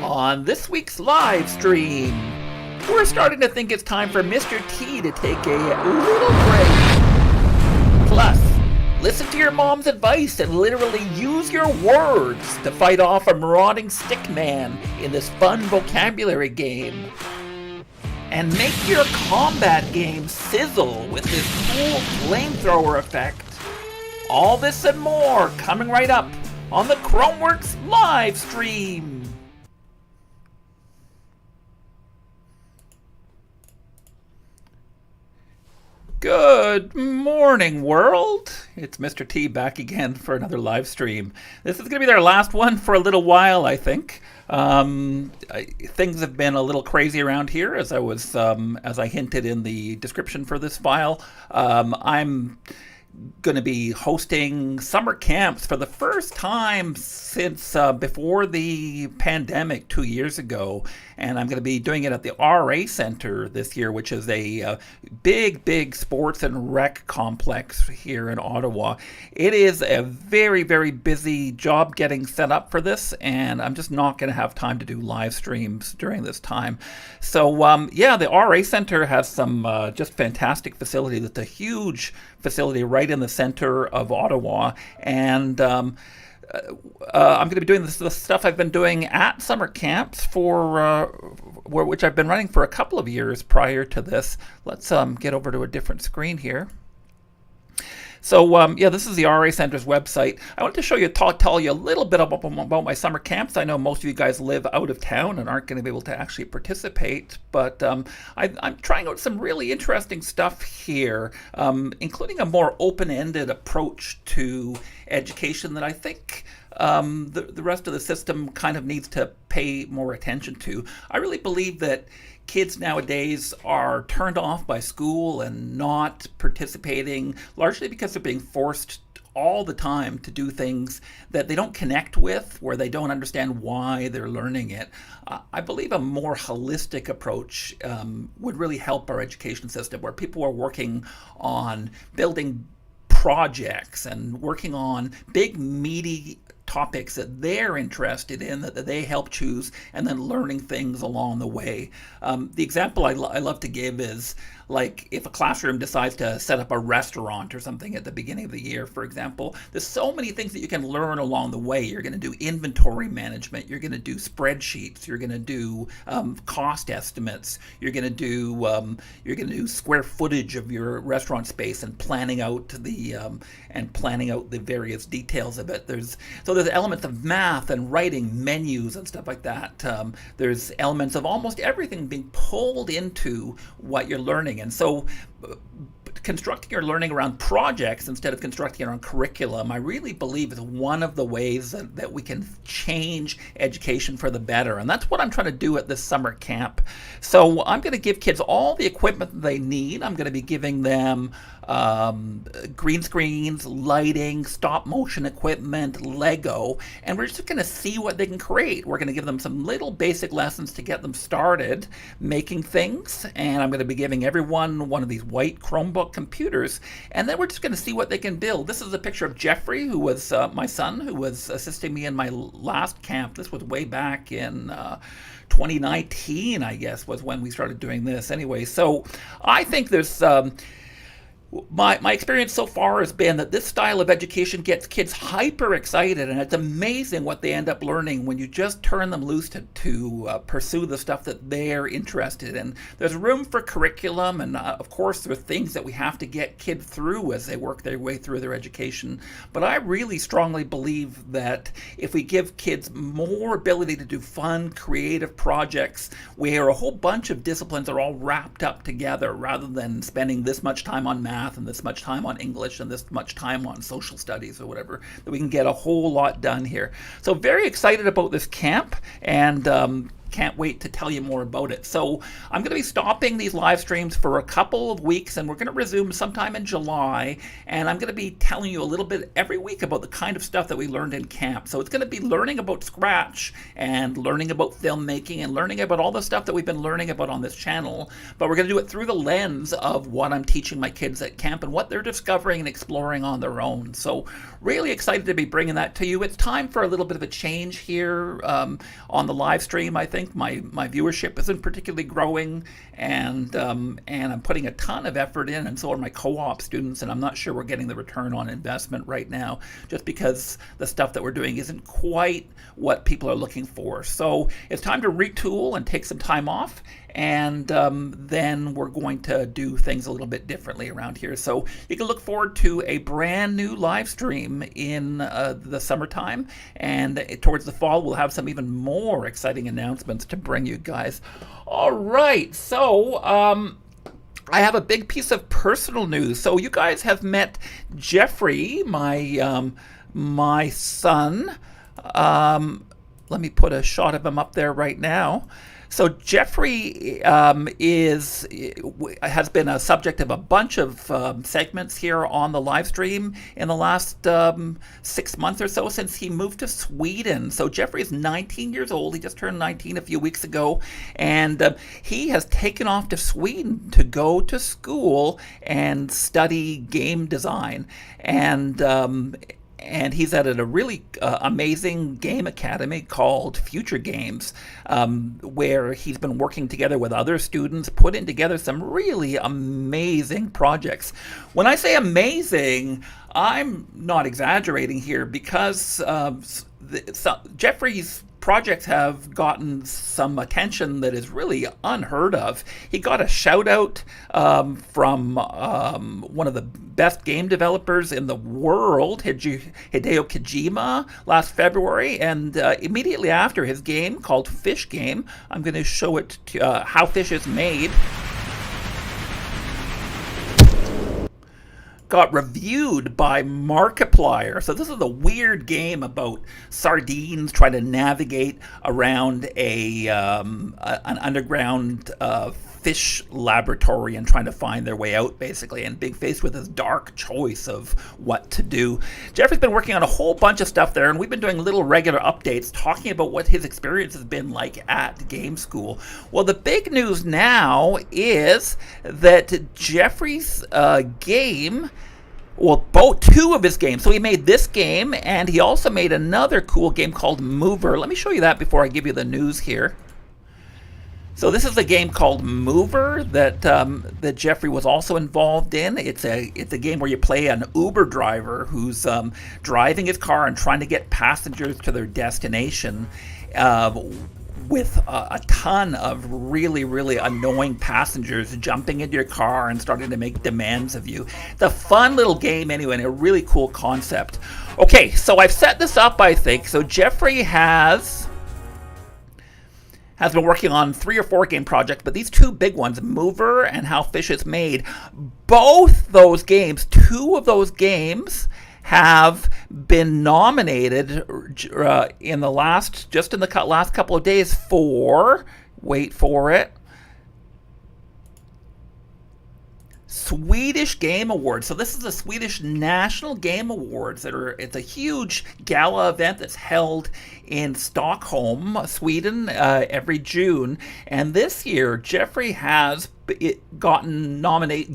On this week's live stream, we're starting to think it's time for Mr. T to take a little break. Plus, listen to your mom's advice and literally use your words to fight off a marauding stickman in this fun vocabulary game. And make your combat game sizzle with this cool flamethrower effect. All this and more coming right up on the Chromeworks live stream. Good morning, world. It's Mr. T back again for another live stream. This is going to be their last one for a little while, I think. Things have been a little crazy around here, as I hinted in the description for this file. I'm going to be hosting summer camps for the first time since before the pandemic 2 years ago, and I'm going to be doing it at the RA Center this year, which is a big sports and rec complex here in Ottawa. It is a very busy job getting set up for this, and I'm just not going to have time to do live streams during this time. So yeah, the RA Center has some just fantastic facilities. It's a huge facility right in the center of Ottawa, and I'm going to be doing the stuff I've been doing at summer camps which I've been running for a couple of years prior to this. Let's get over to a different screen here. So yeah, this is the RA Center's website. I wanted to show you, tell you a little bit about my summer camps. I know most of you guys live out of town and aren't going to be able to actually participate, but I'm trying out some really interesting stuff here, including a more open-ended approach to education that I think the rest of the system kind of needs to pay more attention to. I really believe that kids nowadays are turned off by school and not participating, largely because they're being forced all the time to do things that they don't connect with, where they don't understand why they're learning it. I believe a more holistic approach would really help our education system, where people are working on building projects and working on big, meaty topics that they're interested in, that they help choose, and then learning things along the way. The example I love to give is, like, if a classroom decides to set up a restaurant or something at the beginning of the year, for example, there's so many things that you can learn along the way. You're going to do inventory management, you're going to do spreadsheets, you're going to do cost estimates, you're going to do square footage of your restaurant space and planning out the various details of it. There's elements of math and writing menus and stuff like that. There's elements of almost everything being pulled into what you're learning. And so constructing your learning around projects instead of constructing it around curriculum, I really believe, is one of the ways that we can change education for the better. And that's what I'm trying to do at this summer camp. So I'm going to give kids all the equipment that they need. I'm going to be giving them green screens, lighting, stop motion equipment, Lego, and we're just going to see what they can create. We're going to give them some little basic lessons to get them started making things, and I'm going to be giving everyone one of these white Chromebook computers, and then we're just going to see what they can build. This is a picture of Jeffrey, who was my son, who was assisting me in my last camp. This was way back in 2019, I guess, was when we started doing this. Anyway, so I think there's my experience so far has been that this style of education gets kids hyper excited, and it's amazing what they end up learning when you just turn them loose to pursue the stuff that they're interested in. There's room for curriculum, and of course there are things that we have to get kids through as they work their way through their education. But I really strongly believe that if we give kids more ability to do fun, creative projects where a whole bunch of disciplines are all wrapped up together, rather than spending this much time on math and this much time on English and this much time on social studies or whatever, that we can get a whole lot done here. So very excited about this camp, and can't wait to tell you more about it. So I'm going to be stopping these live streams for a couple of weeks, and we're going to resume sometime in July, and I'm going to be telling you a little bit every week about the kind of stuff that we learned in camp. So it's going to be learning about Scratch and learning about filmmaking and learning about all the stuff that we've been learning about on this channel, but we're going to do it through the lens of what I'm teaching my kids at camp and what they're discovering and exploring on their own. So really excited to be bringing that to you. It's time for a little bit of a change here on the live stream. I think my viewership isn't particularly growing, and I'm putting a ton of effort in, and so are my co-op students, and I'm not sure we're getting the return on investment right now, just because the stuff that we're doing isn't quite what people are looking for. So it's time to retool and take some time off, and then we're going to do things a little bit differently around here. So you can look forward to a brand new live stream in the summertime, and towards the fall we'll have some even more exciting announcements to bring you guys. All right, so I have a big piece of personal news. So you guys have met Jeffrey, my son. Let me put a shot of him up there right now. So Jeffrey has been a subject of a bunch of segments here on the live stream in the last 6 months or so since he moved to Sweden. So Jeffrey is 19 years old. He just turned 19 a few weeks ago, and he has taken off to Sweden to go to school and study game design. And he's at a really amazing game academy called Future Games, where he's been working together with other students, putting together some really amazing projects. When I say amazing, I'm not exaggerating here, because Jeffrey's projects have gotten some attention that is really unheard of. He got a shout out from one of the best game developers in the world, Hideo Kojima, last February, and immediately after his game called Fish Game, I'm going to show it to How Fish is Made, got reviewed by Markiplier. So this is a weird game about sardines trying to navigate around an underground fish laboratory and trying to find their way out, basically, and being faced with this dark choice of what to do. Jeffrey's been working on a whole bunch of stuff there, and we've been doing little regular updates talking about what his experience has been like at game school. Well, the big news now is that Jeffrey's game, well, two of his games. So he made this game, and he also made another cool game called Mover. Let me show you that before I give you the news here. So this is a game called Mover that Jeffrey was also involved in. It's a game where you play an Uber driver who's driving his car and trying to get passengers to their destination, with a ton of really, really annoying passengers jumping into your car and starting to make demands of you. It's a fun little game anyway, and a really cool concept. Okay, so I've set this up, I think. So Jeffrey has been working on 3 or 4 game projects, but these 2 big ones, Mover and How Fish is Made, both those games, 2 of those games have been nominated in the last couple of days for, wait for it, Swedish Game Awards. So this is the Swedish National Game Awards. It's a huge gala event that's held in Stockholm, Sweden, every June. And this year, Jeffrey has gotten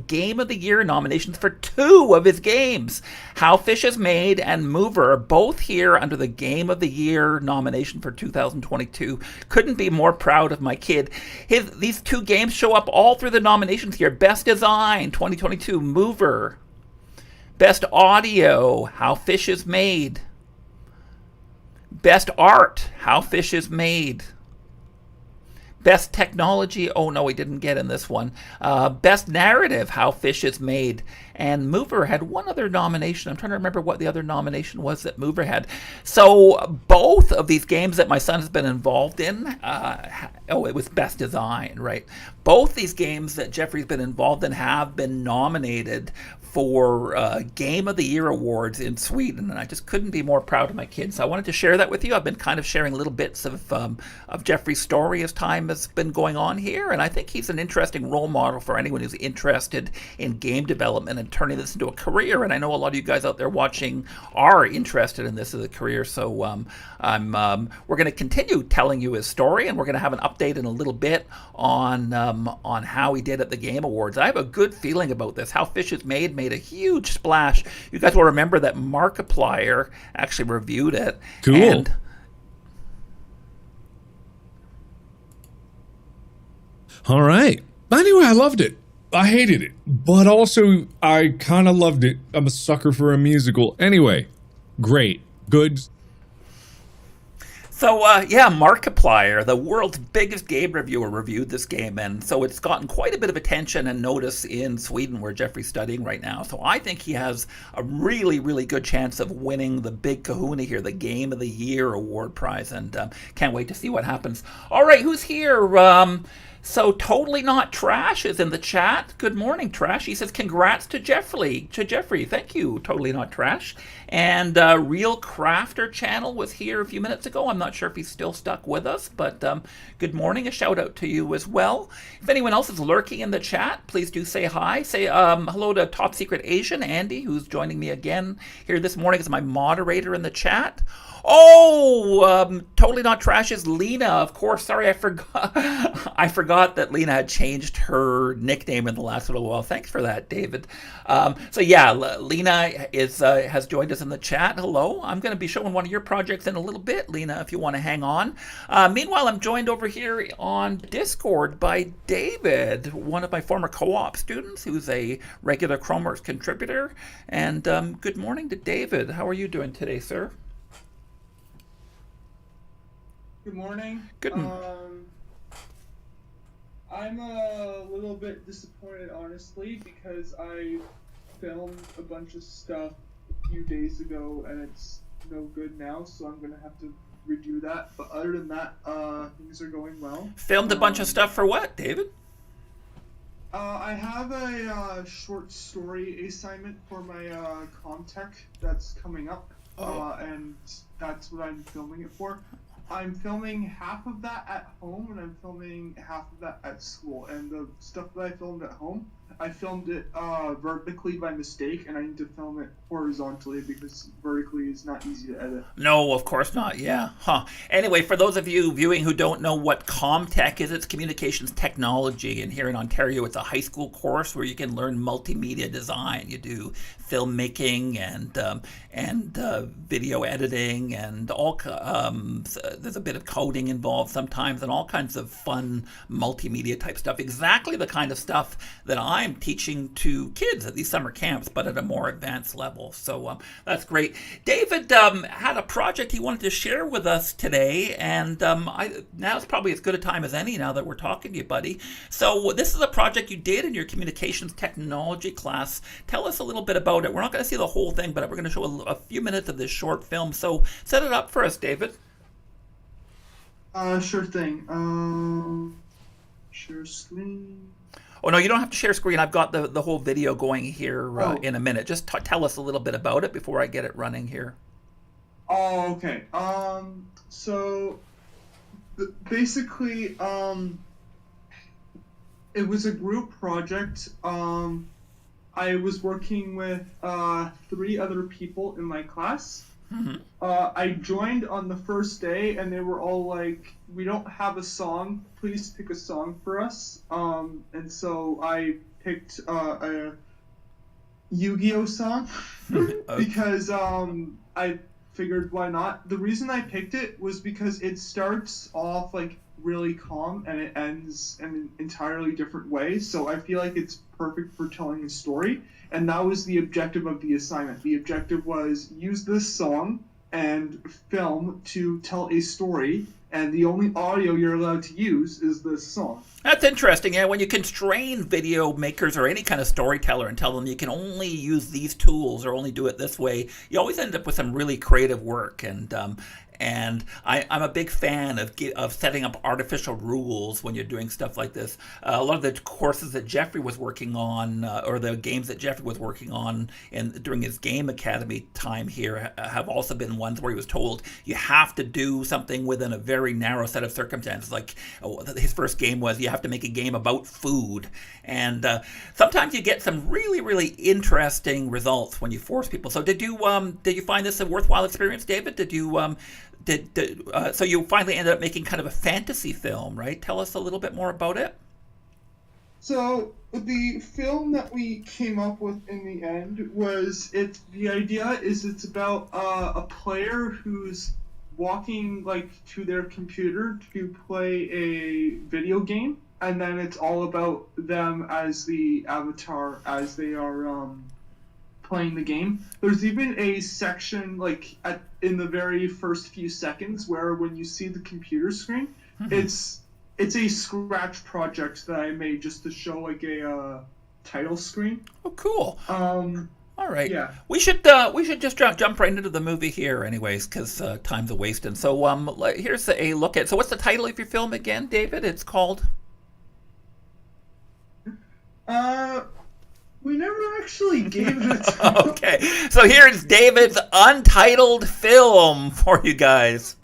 Game of the Year nominations for 2 of his games. How Fish is Made and Mover are both here under the Game of the Year nomination for 2022. Couldn't be more proud of my kid. These 2 games show up all through the nominations here. Best Design, 2022, Mover. Best Audio, How Fish is Made. Best Art, How Fish is Made. Best technology, oh no, we didn't get in this one. Best narrative, How Fish is Made. And Mover had one other nomination. I'm trying to remember what the other nomination was that Mover had. So both of these games that my son has been involved in, it was Best Design, right? Both these games that Jeffrey's been involved in have been nominated for Game of the Year awards in Sweden, and I just couldn't be more proud of my kids. So I wanted to share that with you. I've been kind of sharing little bits of Jeffrey's story as time has been going on here, and I think he's an interesting role model for anyone who's interested in game development and turning this into a career. And I know a lot of you guys out there watching are interested in this as a career, so we're going to continue telling you his story, and we're going to have an update in a little bit on how he did at the Game Awards. I have a good feeling about this. How Fish is Made a huge splash. You guys will remember that Markiplier actually reviewed it. Cool. And all right. Anyway, I loved it. I hated it, but also I kind of loved it. I'm a sucker for a musical. Anyway, great. Good. So, Markiplier, the world's biggest game reviewer, reviewed this game, and so it's gotten quite a bit of attention and notice in Sweden, where Jeffrey's studying right now. So I think he has a really, really good chance of winning the big kahuna here, the Game of the Year award prize, and can't wait to see what happens. All right, who's here? So Totally Not Trash is in the chat. Good morning, Trash. He says, congrats to Jeffrey. Thank you, Totally Not Trash. And Real Crafter Channel was here a few minutes ago. I'm not sure if he's still stuck with us, but good morning. A shout out to you as well. If anyone else is lurking in the chat, please do say hi. Say hello to Top Secret Asian, Andy, who's joining me again here this morning as my moderator in the chat. Oh, Totally Not Trash is Lena, of course. Sorry, I forgot. I forgot that Lena had changed her nickname in the last little while. Thanks for that, David. Lena has joined us in the chat. Hello. I'm going to be showing one of your projects in a little bit, Lena, if you want to hang on. Meanwhile, I'm joined over here on Discord by David, one of my former co-op students, who's a regular Chromeworks contributor. And good morning to David. How are you doing today, sir? Good morning. Good. I'm a little bit disappointed, honestly, because I filmed a bunch of stuff a few days ago and it's no good now, so I'm gonna have to redo that. But other than that, things are going well. Filmed a bunch of stuff for what, David? I have a short story assignment for my Comtech that's coming up, and that's what I'm filming it for. I'm filming half of that at home, and I'm filming half of that at school. And the stuff that I filmed at home, I filmed it vertically by mistake, and I need to film it horizontally because vertically is not easy to edit. No, of course not. Yeah. Huh. Anyway, for those of you viewing who don't know what Comtech is, it's communications technology. And here in Ontario, it's a high school course where you can learn multimedia design. You do filmmaking and video editing and all. There's a bit of coding involved sometimes, and all kinds of fun multimedia type stuff. Exactly the kind of stuff that I'm teaching to kids at these summer camps, but at a more advanced level. So that's great. David had a project he wanted to share with us today, and now's probably as good a time as any now that we're talking to you, buddy. So this is a project you did in your communications technology class. Tell us a little bit about it. We're not going to see the whole thing, but we're going to show a few minutes of this short film. So set it up for us, David. Sure thing. Share screen. Oh, no, you don't have to share screen. I've got the whole video going here in a minute. Just tell us a little bit about it before I get it running here. Oh, okay. So basically, it was a group project. I was working with 3 other people in my class. Mm-hmm. I joined on the first day, and they were all like, "We don't have a song. Please pick a song for us." And so I picked a Yu-Gi-Oh song because I figured why not. The reason I picked it was because it starts off like really calm and it ends in an entirely different way. So I feel like it's perfect for telling a story. And that was the objective of the assignment. The objective was use this song and film to tell a story. and the only audio you're allowed to use is this song. That's interesting. Yeah, when you constrain video makers or any kind of storyteller and tell them you can only use these tools or only do it this way, you always end up with some really creative work. And I'm a big fan of setting up artificial rules when you're doing stuff like this. A lot of the courses that Jeffrey was working on, or the games that Jeffrey was working on during his Game Academy time here, have also been ones where he was told you have to do something within a very narrow set of circumstances. Like his first game was you have to make a game about food. And sometimes you get some really, really interesting results when you force people. So did you find this a worthwhile experience, David? So you finally ended up making kind of a fantasy film, right? Tell us a little bit more about it. So the film that we came up with in the end the idea is it's about a player who's walking to their computer to play a video game, and then it's all about them as the avatar as they are playing the game. There's even a section in the very first few seconds where when you see the computer screen, it's a scratch project that I made just to show a title screen. Oh, cool. All right. Yeah. We should just jump right into the movie here, anyways, because time's a wasting. So here's a look at. So what's the title of your film again, David? It's called. We never actually gave it a title. Okay, so here's David's untitled film for you guys.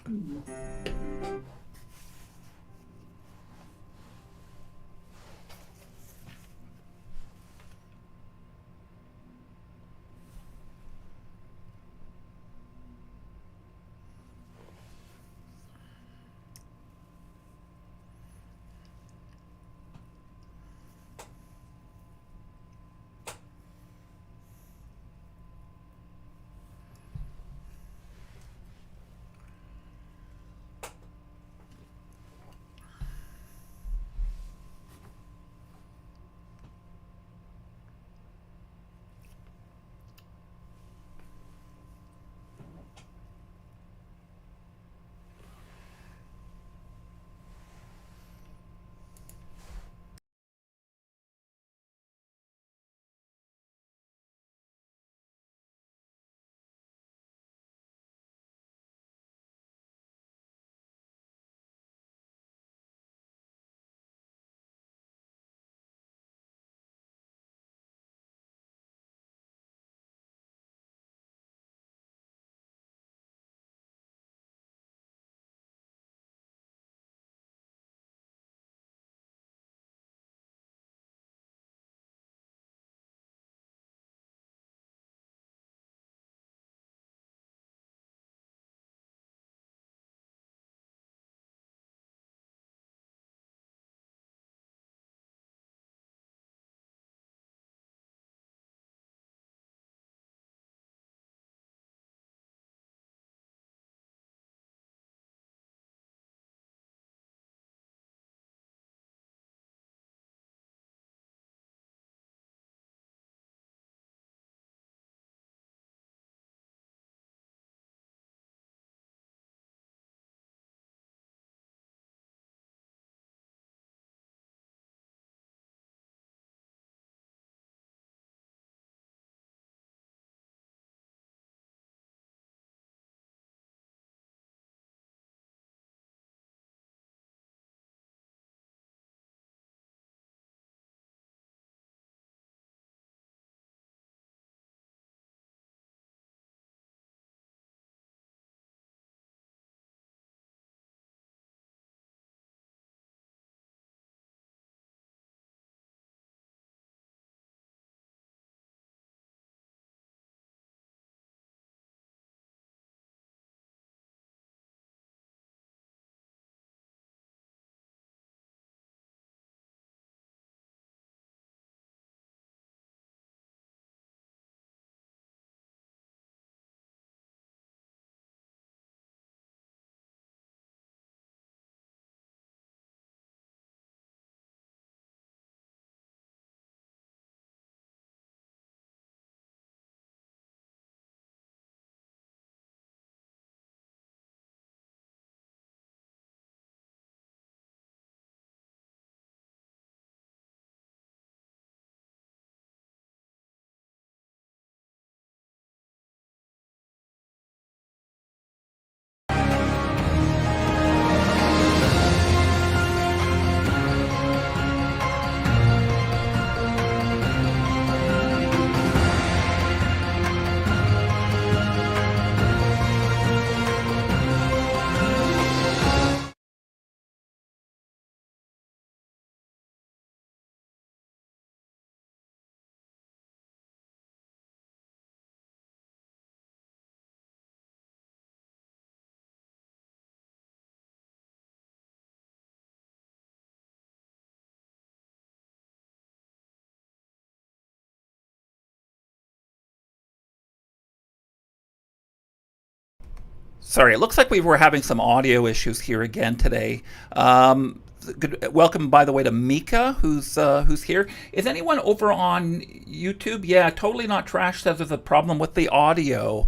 Sorry, it looks like we were having some audio issues here again today. Welcome, by the way, to Mika, who's here. Is anyone over on YouTube? Yeah, Totally Not Trash says there's a problem with the audio.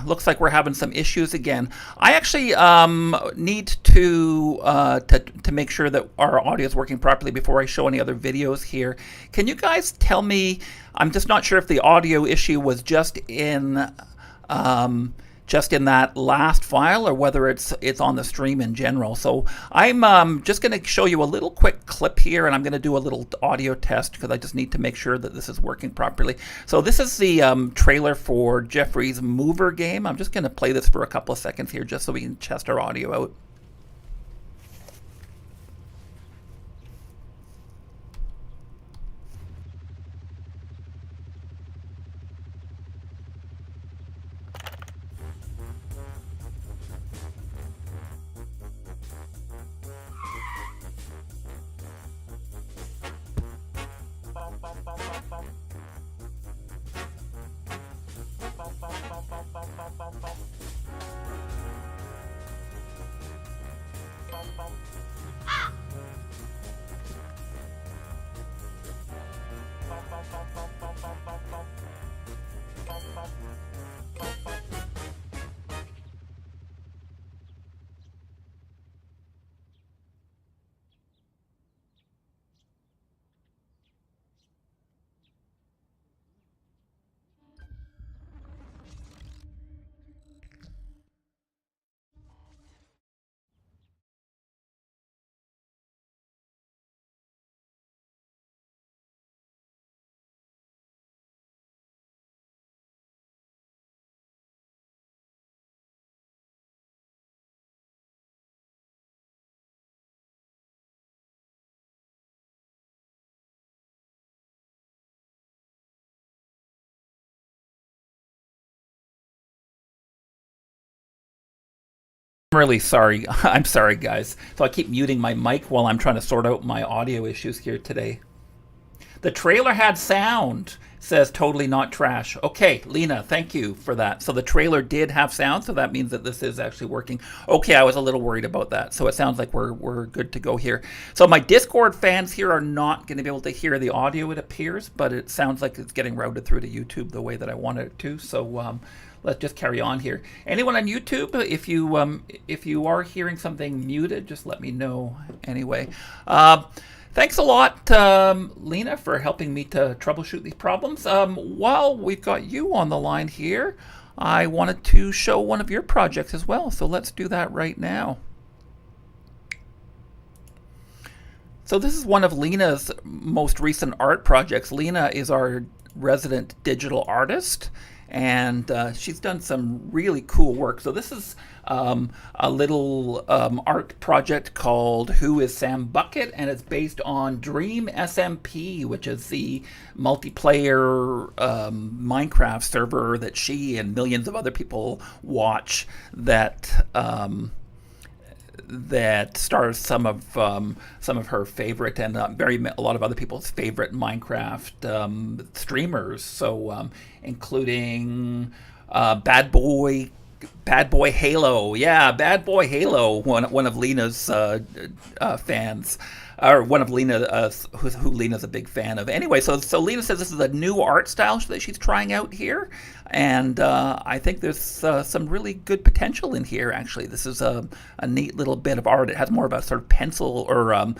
Looks like we're having some issues again. I actually need to make sure that our audio is working properly before I show any other videos here. Can you guys tell me? I'm just not sure if the audio issue was just in that last file or whether it's on the stream in general. So I'm just going to show you a little quick clip here, and I'm going to do a little audio test because I just need to make sure that this is working properly. So this is the trailer for Jeffrey's Mover game. I'm just going to play this for a couple of seconds here just so we can test our audio out. I'm really sorry. I'm sorry, guys. So I keep muting my mic while I'm trying to sort out my audio issues here today. The trailer had sound, says Totally Not Trash. Okay, Lena, thank you for that. So the trailer did have sound, so that means that this is actually working. Okay, I was a little worried about that. So it sounds like we're good to go here. So my Discord fans here are not going to be able to hear the audio, it appears, but it sounds like it's getting routed through to YouTube the way that I wanted it to. So let's just carry on here. Anyone on YouTube, if you are hearing something muted, just let me know anyway. Thanks a lot, Lena, for helping me to troubleshoot these problems. While we've got you on the line here, I wanted to show one of your projects as well. So let's do that right now. So this is one of Lena's most recent art projects. Lena is our resident digital artist, and she's done some really cool work. So this is a little art project called Who is Sam Bucket, and it's based on Dream SMP, which is the multiplayer Minecraft server that she and millions of other people watch that that stars some of her favorite and a lot of other people's favorite Minecraft streamers. So including Bad Boy Halo, yeah, Bad Boy Halo, one of Lena's fans, or one of Lena who Lena's a big fan of. Anyway, so Lena says this is a new art style that she's trying out here, and I think there's some really good potential in here. Actually, this is a neat little bit of art. It has more of a sort of pencil or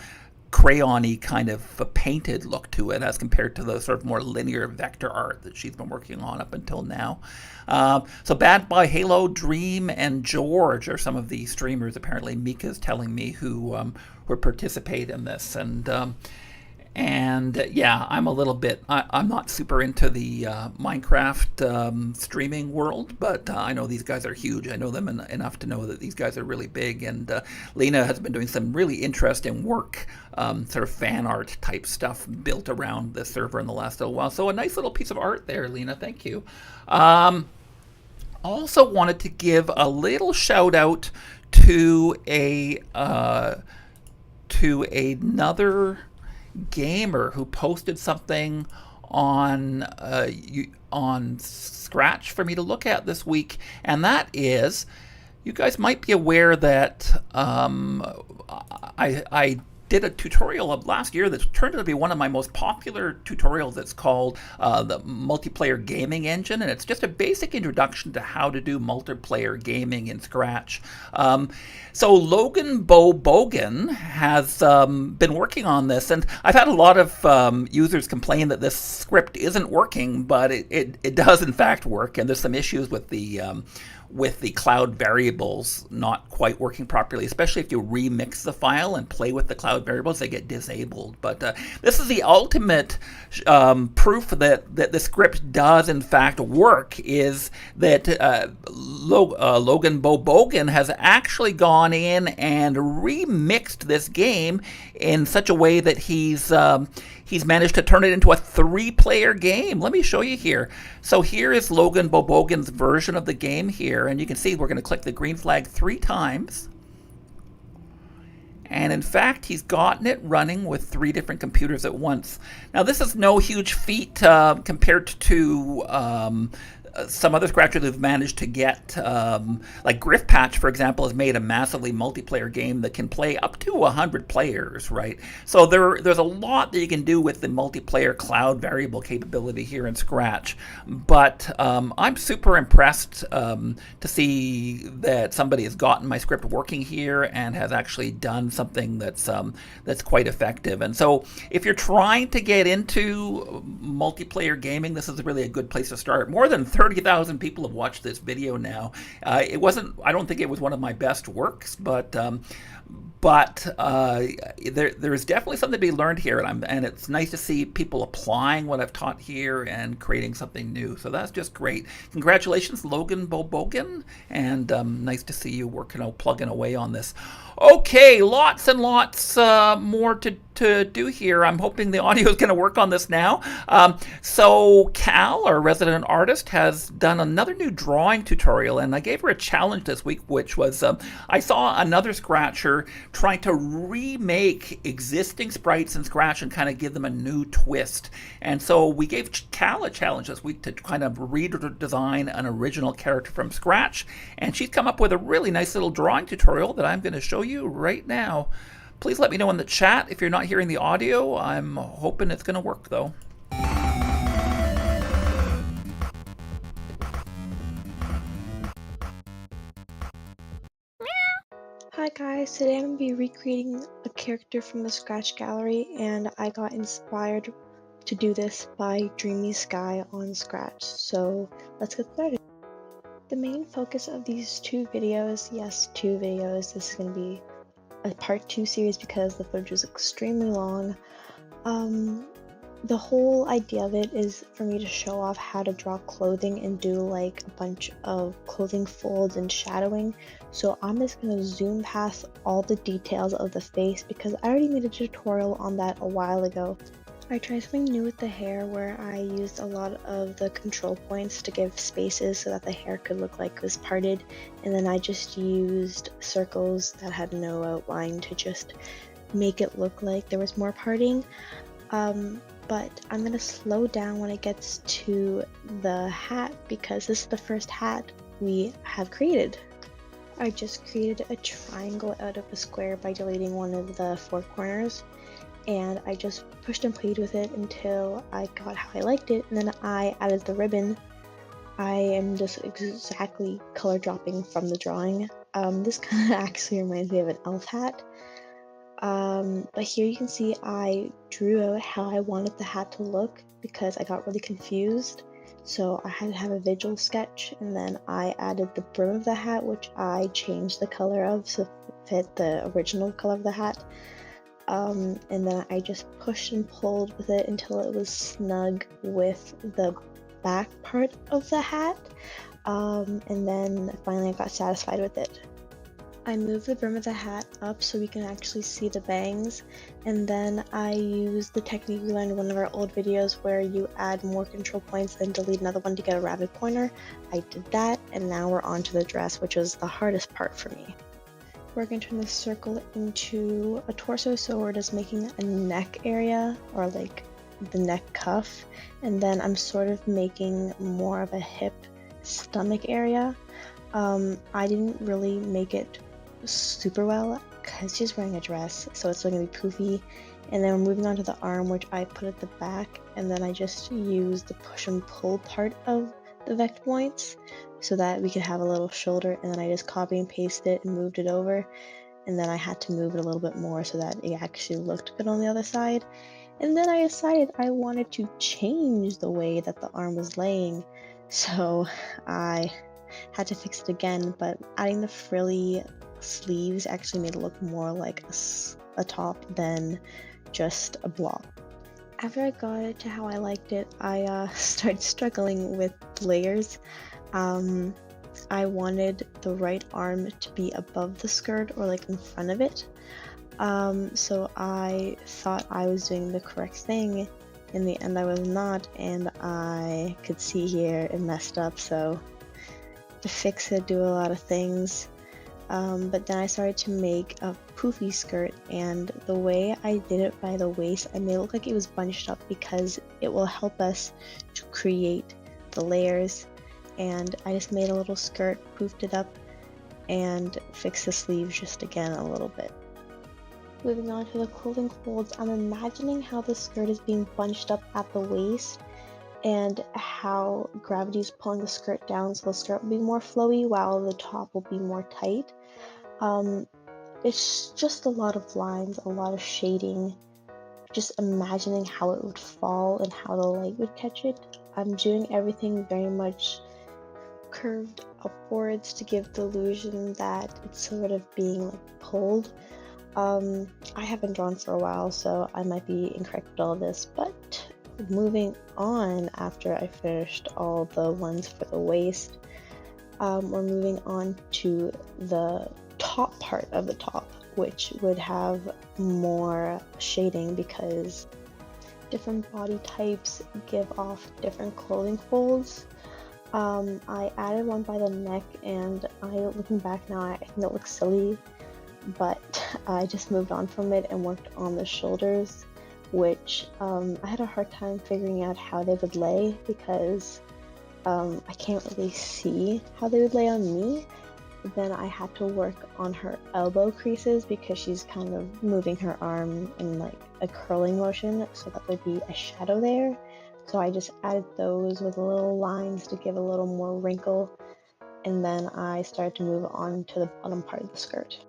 crayon-y kind of a painted look to it as compared to the sort of more linear vector art that she's been working on up until now. So Bad Boy Halo, Dream, and George are some of the streamers, apparently Mika's telling me, who participate in this. And yeah, I'm a little bit, I'm not super into the Minecraft streaming world, but I know these guys are huge. I know them enough to know that these guys are really big, and Lena has been doing some really interesting work, sort of fan art type stuff built around the server in the last little while. So a nice little piece of art there, Lena, thank you. Also wanted to give a little shout out to another gamer who posted something on Scratch for me to look at this week, and that is, you guys might be aware that I did a tutorial of last year that turned out to be one of my most popular tutorials. It's called the Multiplayer Gaming Engine, and it's just a basic introduction to how to do multiplayer gaming in Scratch. So Logan Bogan has been working on this, and I've had a lot of users complain that this script isn't working, but it does in fact work, and there's some issues with the cloud variables not quite working properly, especially if you remix the file and play with the cloud variables, they get disabled. But this is the ultimate proof that the script does in fact work, is that Logan Bogan has actually gone in and remixed this game in such a way that he's managed to turn it into a 3-player game. Let me show you here. So here is Logan Bogan's version of the game here, and you can see we're going to click the green flag 3 times. And in fact, he's gotten it running with 3 different computers at once. Now, this is no huge feat compared to some other scratchers who've managed to get, like Griffpatch, for example, has made a massively multiplayer game that can play up to 100 players, right? So there's a lot that you can do with the multiplayer cloud variable capability here in Scratch. But I'm super impressed to see that somebody has gotten my script working here and has actually done something that's quite effective. And so if you're trying to get into multiplayer gaming, this is really a good place to start. More than 30,000 people have watched this video now. I don't think it was one of my best works, but there's definitely something to be learned here, and it's nice to see people applying what I've taught here and creating something new. So that's just great. Congratulations, Logan Bogan, and nice to see you working, plugging away on this. Okay, lots and lots more to do here. I'm hoping the audio is going to work on this now. So Kal, our resident artist, has done another new drawing tutorial, and I gave her a challenge this week, which was I saw another Scratcher trying to remake existing sprites in Scratch and kind of give them a new twist. And so we gave Kal a challenge this week to kind of redesign an original character from Scratch, and she's come up with a really nice little drawing tutorial that I'm going to show you right now. Please let me know in the chat if you're not hearing the audio. I'm hoping it's going to work, though. Hi guys, today I'm going to be recreating a character from the Scratch gallery, and I got inspired to do this by Dreamy Sky on Scratch, so let's get started. The main focus of these 2 videos, yes, 2 videos, this is going to be a part 2 series because the footage is extremely long. The whole idea of it is for me to show off how to draw clothing and do like a bunch of clothing folds and shadowing. So I'm just going to zoom past all the details of the face because I already made a tutorial on that a while ago. I tried something new with the hair where I used a lot of the control points to give spaces so that the hair could look like it was parted, and then I just used circles that had no outline to just make it look like there was more parting. But I'm going to slow down when it gets to the hat because this is the first hat we have created. I just created a triangle out of a square by deleting one of the 4 corners, and I just pushed and played with it until I got how I liked it, and then I added the ribbon. I am just exactly color dropping from the drawing. This kind of actually reminds me of an elf hat. But here you can see I drew out how I wanted the hat to look because I got really confused. So I had to have a visual sketch, and then I added the brim of the hat, which I changed the color of to fit the original color of the hat. And then I just pushed and pulled with it until it was snug with the back part of the hat. And then finally I got satisfied with it. I moved the brim of the hat up so we can actually see the bangs, and then I used the technique we learned in one of our old videos where you add more control points then delete another one to get a rabbit pointer. I did that, and now we're on to the dress, which was the hardest part for me. We're going to turn this circle into a torso, so we're just making a neck area, or like the neck cuff, and then I'm sort of making more of a hip stomach area. I didn't really make it super well because she's wearing a dress, so it's still gonna be poofy. And then we're moving on to the arm, which I put at the back, and then I just used the push and pull part of the vect points so that we could have a little shoulder, and then I just copy and pasted it and moved it over, and then I had to move it a little bit more so that it actually looked good on the other side. And then I decided I wanted to change the way that the arm was laying, so I had to fix it again, but adding the frilly sleeves actually made it look more like a top than just a block. After I got it to how I liked it, I started struggling with layers. I wanted the right arm to be above the skirt or like in front of it. So I thought I was doing the correct thing. In the end, I was not, and I could see here it messed up, so to fix it, do a lot of things. But then I started to make a poofy skirt, and the way I did it by the waist, I made it look like it was bunched up because it will help us to create the layers. And I just made a little skirt, poofed it up, and fixed the sleeves just again a little bit. Moving on to the clothing folds, I'm imagining how the skirt is being bunched up at the waist and how gravity is pulling the skirt down, so the skirt will be more flowy while the top will be more tight. It's just a lot of lines, a lot of shading, just imagining how it would fall and how the light would catch it. I'm doing everything very much curved upwards to give the illusion that it's sort of being like pulled. I haven't drawn for a while, so I might be incorrect with all this, but moving on after I finished all the ones for the waist, we're moving on to the top part of the top, which would have more shading because different body types give off different clothing folds. I added one by the neck, and looking back now, I think it looks silly, but I just moved on from it and worked on the shoulders, which I had a hard time figuring out how they would lay because I can't really see how they would lay on me. Then I had to work on her elbow creases because she's kind of moving her arm in like a curling motion, so that would be a shadow there. So I just added those with little lines to give a little more wrinkle, and then I started to move on to the bottom part of the skirt.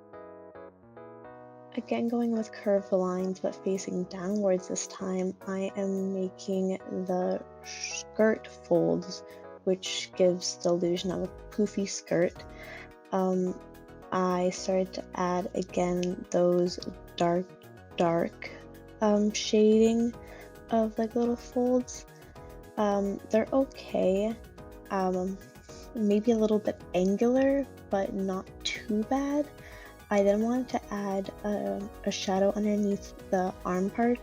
Again, going with curved lines but facing downwards this time, I am making the skirt folds, which gives the illusion of a poofy skirt. I started to add again those dark shading of like little folds. They're okay, maybe a little bit angular, but not too bad. I then wanted to add a shadow underneath the arm part,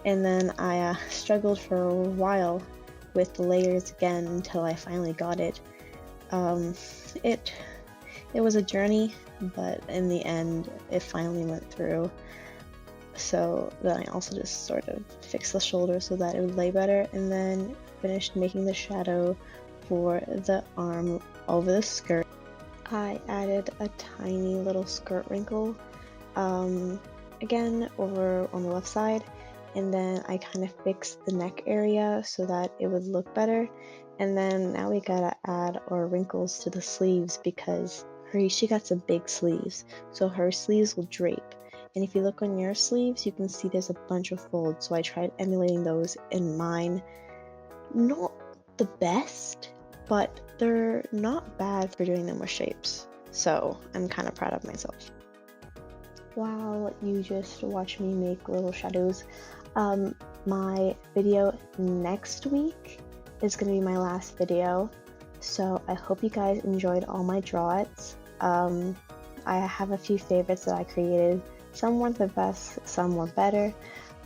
and then I struggled for a while with the layers again until I finally got it. It was a journey, but in the end, it finally went through. So then I also just sort of fixed the shoulder so that it would lay better, and then finished making the shadow for the arm over the skirt. I added a tiny little skirt wrinkle, again over on the left side, and then I kind of fixed the neck area so that it would look better. And then now we gotta add our wrinkles to the sleeves because she got some big sleeves, so her sleeves will drape. And if you look on your sleeves, you can see there's a bunch of folds, so I tried emulating those in mine. Not the best, but they're not bad for doing them with shapes, so I'm kind of proud of myself. While you just watch me make little shadows, my video next week is going to be my last video, so I hope you guys enjoyed all my draws. I have a few favorites that I created. Some weren't the best, some were better,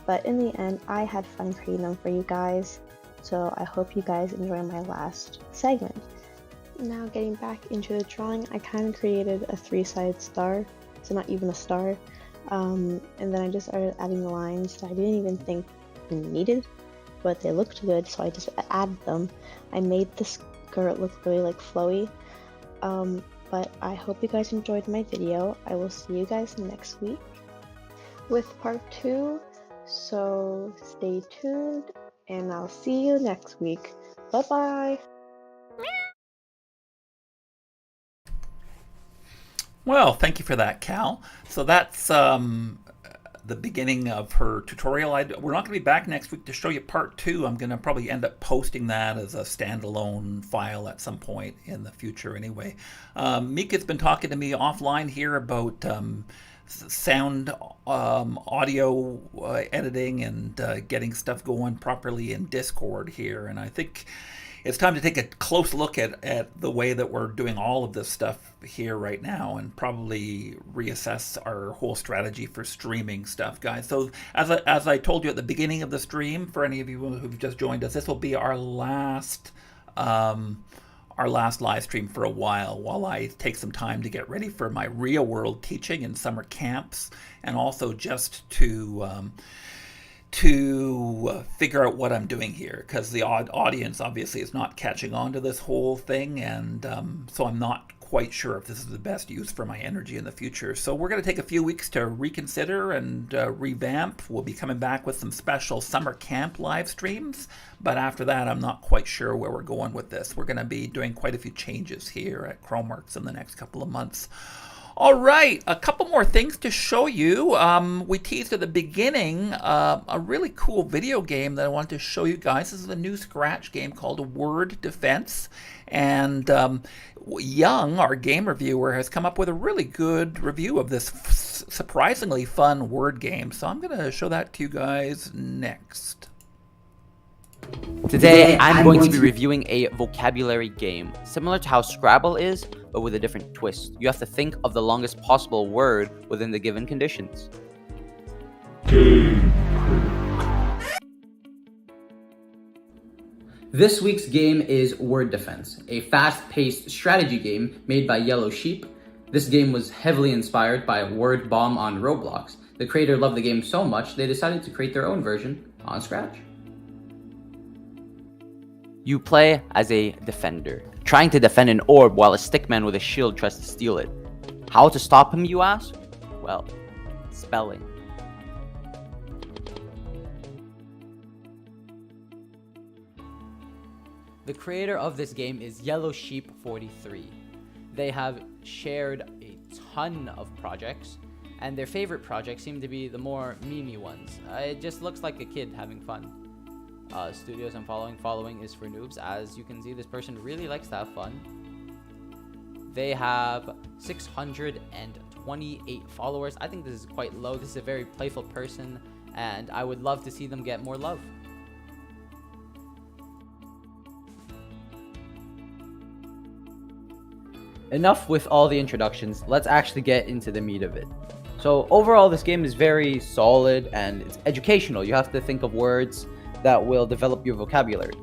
but in the end, I had fun creating them for you guys. So I hope you guys enjoy my last segment. Now getting back into the drawing, I kind of created a 3-sided star, so not even a star. And then I just started adding the lines that I didn't even think needed. but they looked good, so I just added them. I made the skirt look really like flowy. But I hope you guys enjoyed my video. I will see you guys next week with part 2. So stay tuned, and I'll see you next week. Bye bye. Well, thank you for that, Cal. So that's the beginning of her tutorial. We're not going to be back next week to show you part 2. I'm going to probably end up posting that as a standalone file at some point in the future anyway. Mika's been talking to me offline here about sound, audio editing, and getting stuff going properly in Discord here. And I think it's time to take a close look at the way that we're doing all of this stuff here right now, and probably reassess our whole strategy for streaming stuff, guys. So as I told you at the beginning of the stream, for any of you who've just joined us, this will be our last live stream for a while I take some time to get ready for my real world teaching in summer camps, and also just to figure out what I'm doing here, because the audience obviously is not catching on to this whole thing, and so I'm not quite sure if this is the best use for my energy in the future. So we're going to take a few weeks to reconsider and revamp. We'll be coming back with some special summer camp live streams, but after that I'm not quite sure where we're going with this. We're going to be doing quite a few changes here at Chromeworks in the next couple of months. All right, a couple more things to show you. We teased at the beginning a really cool video game that I wanted to show you guys. This is a new Scratch game called Word Defense. And Young, our game reviewer, has come up with a really good review of this surprisingly fun word game. So I'm going to show that to you guys next. Today, I'm going to be reviewing a vocabulary game, similar to how Scrabble is, but with a different twist. You have to think of the longest possible word within the given conditions. This week's game is Word Defense, a fast-paced strategy game made by Yellow Sheep. This game was heavily inspired by Word Bomb on Roblox. The creator loved the game so much, they decided to create their own version on Scratch. You play as a defender, trying to defend an orb while a stickman with a shield tries to steal it. How to stop him, you ask? Well, spelling. The creator of this game is Yellow Sheep 43. They have shared a ton of projects, and their favorite projects seem to be the more memey ones. It just looks like a kid having fun. Studios I'm following is for noobs. As you can see, this person really likes to have fun. They have 628 followers. I think this is quite low. This is a very playful person, and I would love to see them get more love. Enough with all the introductions. Let's actually get into the meat of it. So overall, this game is very solid and it's educational. You have to think of words that will develop your vocabulary,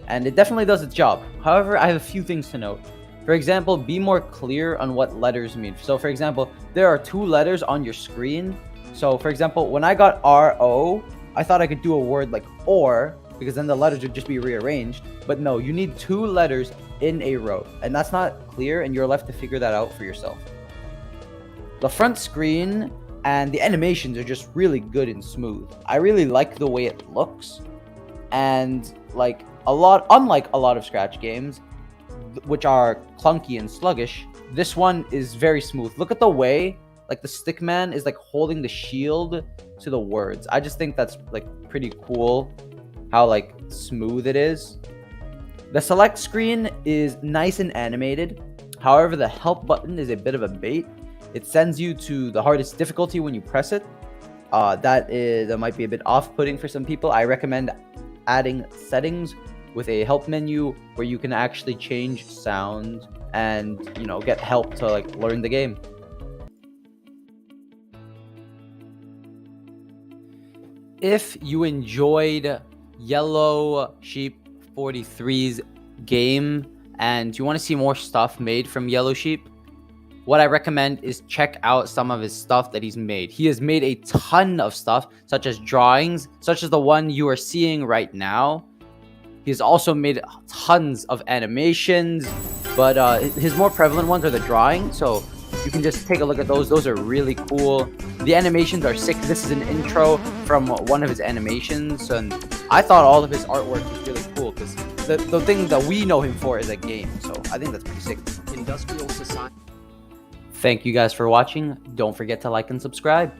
and it definitely does its job. However, I have a few things to note. For example, be more clear on what letters mean. So for example, there are 2 letters on your screen. So for example, when I got R-O, I thought I could do a word like or, because then the letters would just be rearranged. But no, you need 2 letters in a row, and that's not clear, and you're left to figure that out for yourself. The front screen and the animations are just really good and smooth. I really like the way it looks. And unlike a lot of Scratch games, which are clunky and sluggish, this one is very smooth. Look at the way the stickman is holding the shield to the words. I just think that's pretty cool how smooth it is. The select screen is nice and animated. However, the help button is a bit of a bait. It sends you to the hardest difficulty when you press it. That might be a bit off-putting for some people. I recommend adding settings with a help menu where you can actually change sound and get help to learn the game. If you enjoyed Yellow Sheep 43's game and you want to see more stuff made from Yellow Sheep, what I recommend is check out some of his stuff that he's made. He has made a ton of stuff, such as drawings, such as the one you are seeing right now. He's also made tons of animations, but his more prevalent ones are the drawings, so you can just take a look at those. Those are really cool. The animations are sick. This is an intro from one of his animations, and I thought all of his artwork was really cool because the thing that we know him for is a game, so I think that's pretty sick. Industrial Society. Thank you guys for watching. Don't forget to like and subscribe.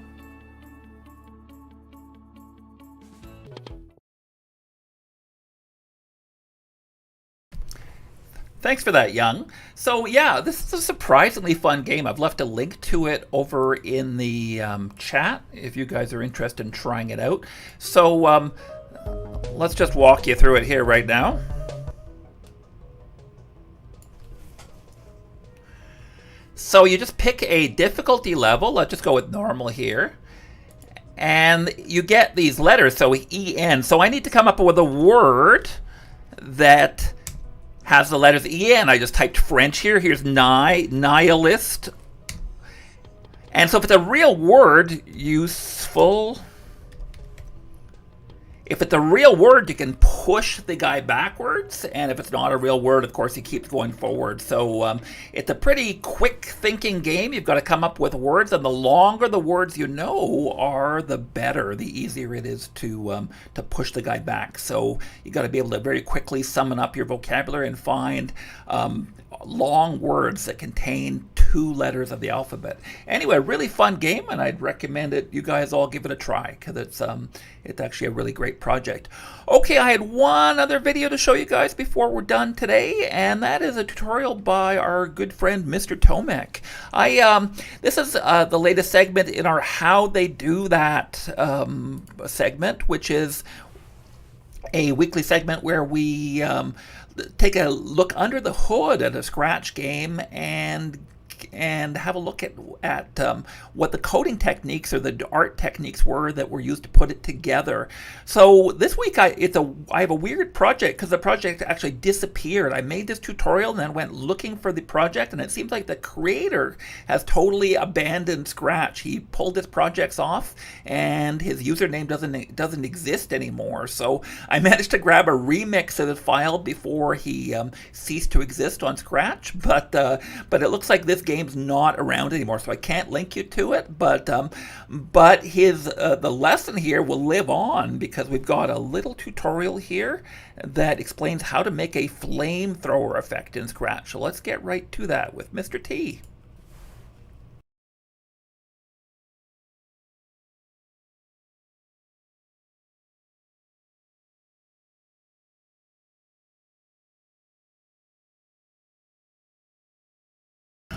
Thanks for that, Young. So yeah, this is a surprisingly fun game. I've left a link to it over in the chat if you guys are interested in trying it out. So let's just walk you through it here right now. So you just pick a difficulty level. Let's just go with normal here. And you get these letters, so EN. So I need to come up with a word that has the letters EN. I just typed French here. Here's nihilist. And so if it's a real word, useful. If it's a real word, you can push the guy backwards. And if it's not a real word, of course, he keeps going forward. So it's a pretty quick thinking game. You've got to come up with words. And the longer the words you know are, the better, the easier it is to push the guy back. So you got to be able to very quickly summon up your vocabulary and find long words that contain 2 letters of the alphabet. Anyway, really fun game, and I'd recommend it. You guys all give it a try because it's actually a really great project. Okay, I had one other video to show you guys before we're done today, and that is a tutorial by our good friend Mr. Tomek. This is the latest segment in our How They Do That segment, which is a weekly segment where we take a look under the hood at a Scratch game and have a look at what the coding techniques or the art techniques were that were used to put it together. So this week I have a weird project because the project actually disappeared. I made this tutorial and then went looking for the project, and it seems like the creator has totally abandoned Scratch. He pulled his projects off and his username doesn't exist anymore. So I managed to grab a remix of the file before he ceased to exist on Scratch, but it looks like this game's not around anymore, so I can't link you to it, but his the lesson here will live on because we've got a little tutorial here that explains how to make a flamethrower effect in Scratch. So let's get right to that with Mr. T.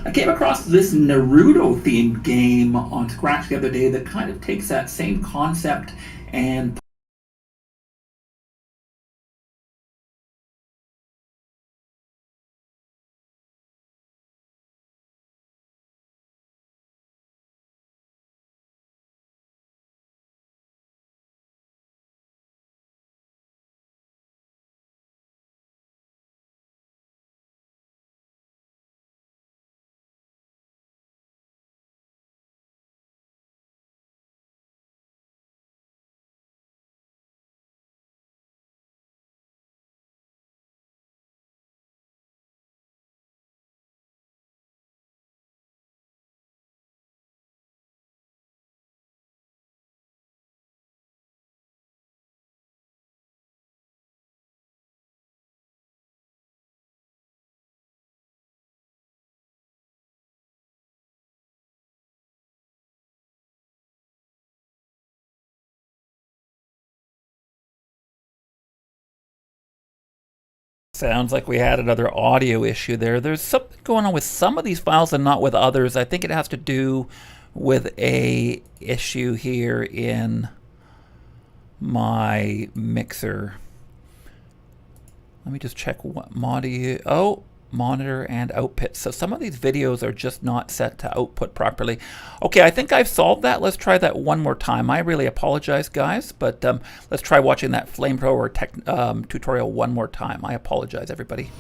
I came across this Naruto-themed game on Scratch the other day that kind of takes that same concept and sounds like we had another audio issue there. There's something going on with some of these files and not with others. I think it has to do with a issue here in my mixer. Let me just check what monitor and output. So some of these videos are just not set to output properly. Okay, I think I've solved that. Let's try that one more time. I really apologize, guys, but let's try watching that flamethrower tutorial one more time. I apologize, everybody.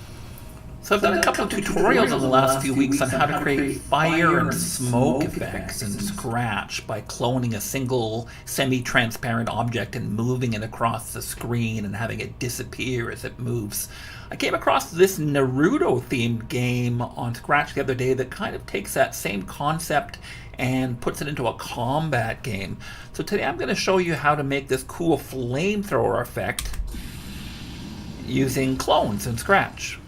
So I've done a couple of tutorials in the last few weeks on how to create fire and smoke effects in Scratch by cloning a single semi-transparent object and moving it across the screen and having it disappear as it moves. I came across this Naruto-themed game on Scratch the other day that kind of takes that same concept and puts it into a combat game. So today I'm going to show you how to make this cool flamethrower effect using clones in Scratch.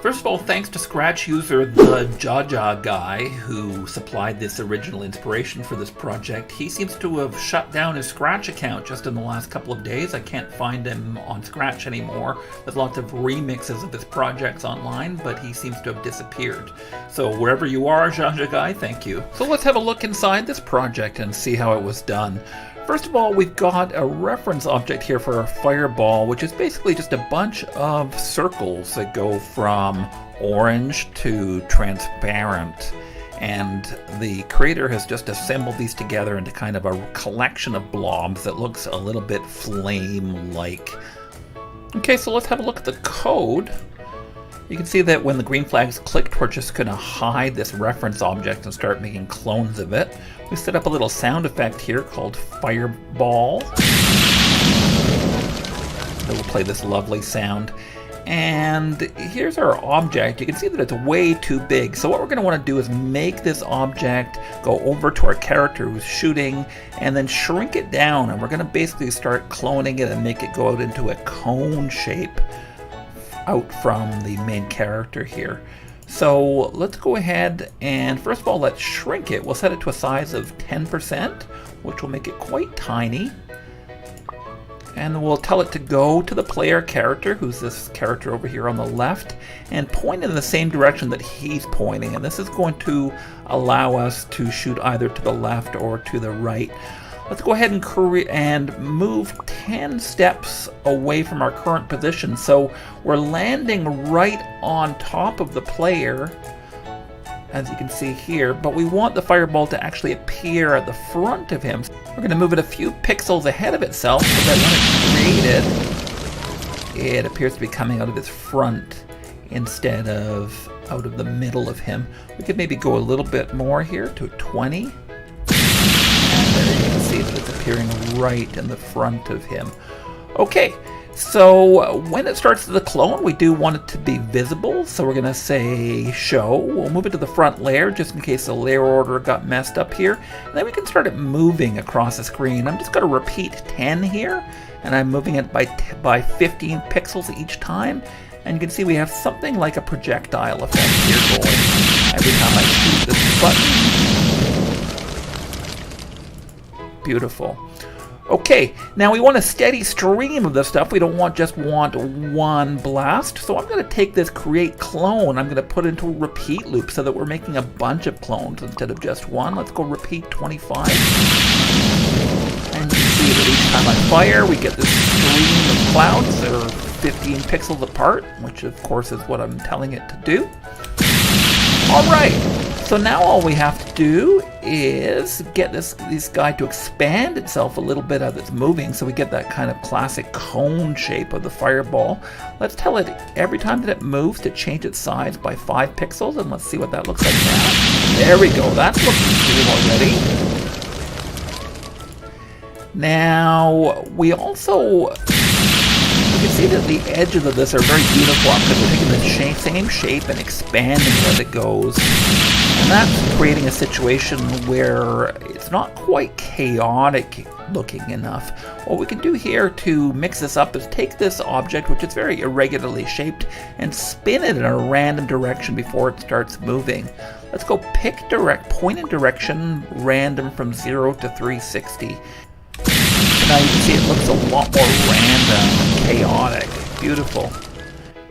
First of all, thanks to Scratch user the Jaja guy who supplied this original inspiration for this project. He seems to have shut down his Scratch account just in the last couple of days. I can't find him on Scratch anymore. There's lots of remixes of his projects online, but he seems to have disappeared. So wherever you are, Jaja guy, thank you. So let's have a look inside this project and see how it was done. First of all, we've got a reference object here for our fireball, which is basically just a bunch of circles that go from orange to transparent. And the creator has just assembled these together into kind of a collection of blobs that looks a little bit flame-like. Okay, so let's have a look at the code. You can see that when the green flag's clicked, we're just going to hide this reference object and start making clones of it. We set up a little sound effect here called Fireball. It will play this lovely sound. And here's our object. You can see that it's way too big. So what we're going to want to do is make this object go over to our character who's shooting and then shrink it down. And we're going to basically start cloning it and make it go out into a cone shape out from the main character here. So let's go ahead and first of all let's shrink it. We'll set it to a size of 10%, which will make it quite tiny. And we'll tell it to go to the player character, who's this character over here on the left, and point in the same direction that he's pointing. And this is going to allow us to shoot either to the left or to the right. Let's go ahead and move 10 steps away from our current position. So we're landing right on top of the player, as you can see here, but we want the fireball to actually appear at the front of him. We're going to move it a few pixels ahead of itself so that when it's created, it appears to be coming out of his front instead of out of the middle of him. We could maybe go a little bit more here to 20. There you can see that it's appearing right in the front of him. Okay, so when it starts the clone, we do want it to be visible. So we're going to say show. We'll move it to the front layer just in case the layer order got messed up here. And then we can start it moving across the screen. I'm just going to repeat 10 here, and I'm moving it by 15 pixels each time. And you can see we have something like a projectile effect here going every time I shoot this button. Beautiful. Okay, now we want a steady stream of this stuff. We don't just want one blast. So I'm going to take this create clone. I'm going to put it into a repeat loop so that we're making a bunch of clones instead of just one. Let's go repeat 25. And you can see that each time I fire, we get this stream of clouds that are 15 pixels apart, which of course is what I'm telling it to do. All right. So now all we have to do is get this guy to expand itself a little bit as it's moving, so we get that kind of classic cone shape of the fireball. Let's tell it every time that it moves to change its size by 5 pixels, and let's see what that looks like now. There we go, that's looking cool already. Now, we also... You can see that the edges of this are very uniform because we're taking the same shape and expanding as it goes. And that's creating a situation where it's not quite chaotic looking enough. What we can do here to mix this up is take this object, which is very irregularly shaped, and spin it in a random direction before it starts moving. Let's go pick point in direction random from 0 to 360. Now you can see it looks a lot more random and chaotic. Beautiful.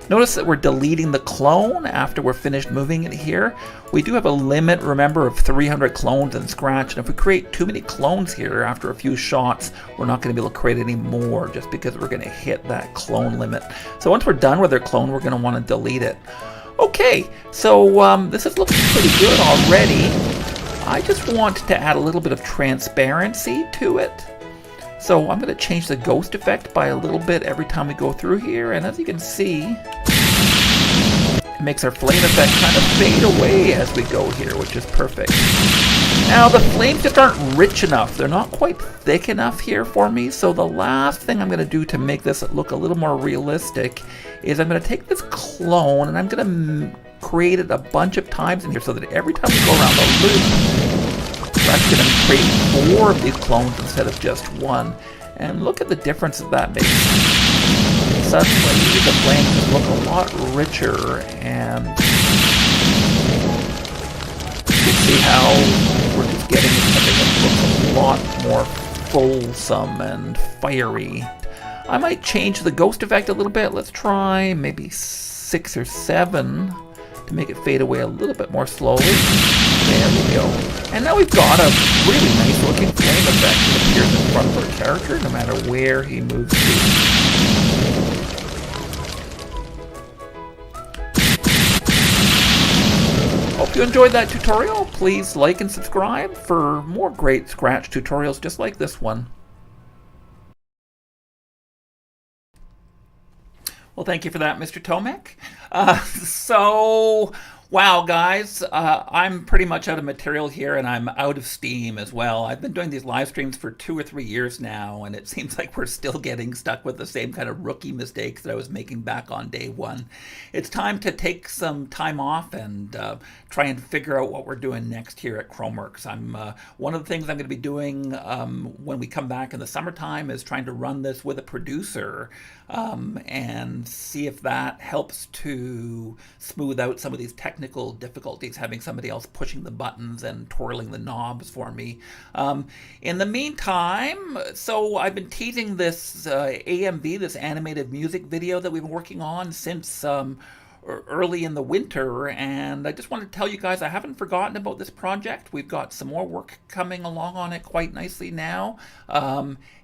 Notice that we're deleting the clone after we're finished moving it here. We do have a limit, remember, of 300 clones in Scratch, and if we create too many clones here after a few shots, we're not going to be able to create any more just because we're going to hit that clone limit. So once we're done with our clone, we're going to want to delete it. Okay, so this is looking pretty good already. I just want to add a little bit of transparency to it. So I'm going to change the ghost effect by a little bit every time we go through here, and as you can see, it makes our flame effect kind of fade away as we go here, which is perfect. Now the flames just aren't rich enough. They're not quite thick enough here for me, so the last thing I'm going to do to make this look a little more realistic is I'm going to take this clone and I'm going to create it a bunch of times in here so that every time we go around the loop, we're actually going to create 4 of these clones instead of just 1. And look at the difference that makes. Suddenly the flames just look a lot richer, and you can see how we're just getting something that looks a lot more fulsome and fiery. I might change the ghost effect a little bit. Let's try maybe 6 or 7 to make it fade away a little bit more slowly. There we go. And now we've got a really nice looking flame effect that appears in front of our character no matter where he moves to. Hope you enjoyed that tutorial. Please like and subscribe for more great Scratch tutorials just like this one. Well, thank you for that, Mr. Tomek. Wow, guys, I'm pretty much out of material here, and I'm out of steam as well. I've been doing these live streams for 2 or 3 years now, and it seems like we're still getting stuck with the same kind of rookie mistakes that I was making back on day 1. It's time to take some time off and try and figure out what we're doing next here at Chromeworks. One of the things I'm going to be doing when we come back in the summertime is trying to run this with a producer and see if that helps to smooth out some of these technical difficulties, having somebody else pushing the buttons and twirling the knobs for me. In the meantime, so I've been teasing this AMV, this animated music video that we've been working on since early in the winter, and I just wanted to tell you guys I haven't forgotten about this project. We've got some more work coming along on it quite nicely now,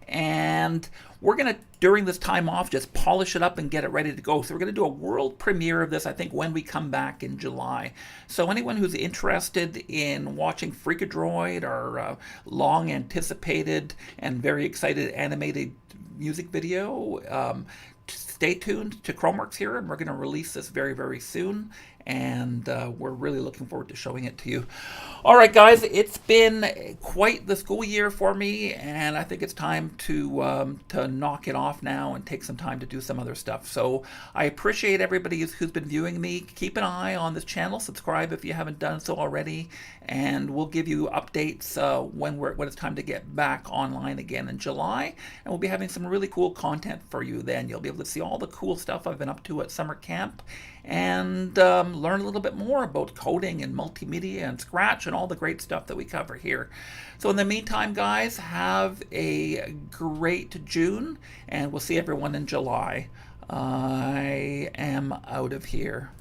and we're going to, during this time off, just polish it up and get it ready to go. So we're going to do a world premiere of this, I think, when we come back in July. So anyone who's interested in watching Freakadroid, our long anticipated and very excited animated music video, stay tuned to Chromeworks here, and we're going to release this very, very soon, and we're really looking forward to showing it to you. All right, guys, it's been quite the school year for me, and I think it's time to knock it off now and take some time to do some other stuff. So I appreciate everybody who's been viewing me. Keep an eye on this channel. Subscribe if you haven't done so already, and we'll give you updates when it's time to get back online again in July, and we'll be having some really cool content for you then. You'll be able to see all the cool stuff I've been up to at summer camp, and learn a little bit more about coding and multimedia and Scratch and all the great stuff that we cover here. So in the meantime, guys, have a great June, and we'll see everyone in July. I am out of here.